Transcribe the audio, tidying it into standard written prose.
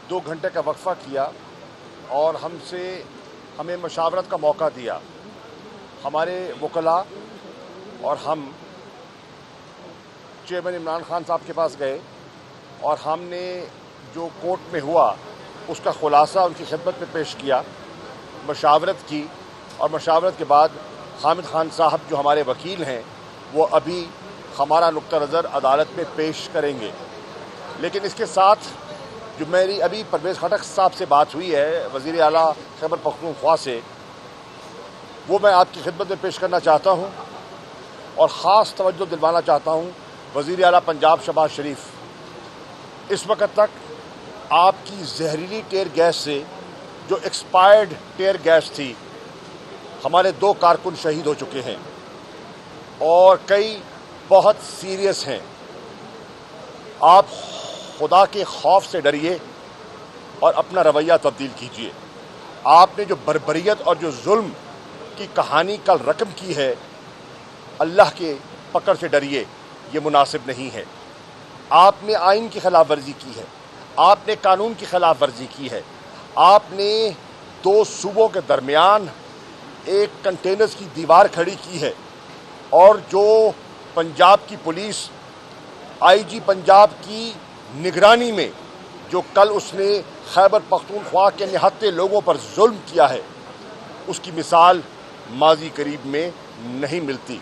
2 घंटे का वक्फा किया और हमें मशावरत का मौका दिया। हमारे वकला और हम चेयरमैन इमरान खान साहब के पास गए और हमने जो कोर्ट में हुआ उसका खुलासा उनकी खिदमत में पेश किया, मशावरत की, और मशावरत के बाद हामिद खान साहब जो हमारे वकील हैं वो अभी हमारा नुक्ता नज़र अदालत में पेश करेंगे। लेकिन इसके साथ जो मेरी अभी परवेज़ खटक साहब से बात हुई है, वज़ीर आला खैबर पख्तूनख्वा से, वो मैं आपकी खिदमत में पेश करना चाहता हूँ और ख़ास तवज्जो दिलवाना चाहता हूँ वज़ीर आला पंजाब शहबाज शरीफ। इस वक्त तक आपकी जहरीली टेयर गैस से, जो एक्सपायर्ड टेयर गैस थी, हमारे 2 कारकुन शहीद हो चुके हैं और कई बहुत सीरियस हैं। आप खुदा के खौफ से डरिए और अपना रवैया तब्दील कीजिए। आपने जो बर्बरियत और जो जुल्म की कहानी कल रकम की है, अल्लाह के पकड़ से डरिए, ये मुनासिब नहीं है। आपने आइन की खिलाफ वर्जी की है, आपने कानून की खिलाफ वर्जी की है, आपने 2 सूबों के दरमियान एक कंटेनर्स की दीवार खड़ी की है, और जो पंजाब की पुलिस आईजी पंजाब की निगरानी में जो कल उसने खैबर पख्तूनख्वा के निहत्ते लोगों पर जुल्म किया है, उसकी मिसाल माजी करीब में नहीं मिलती।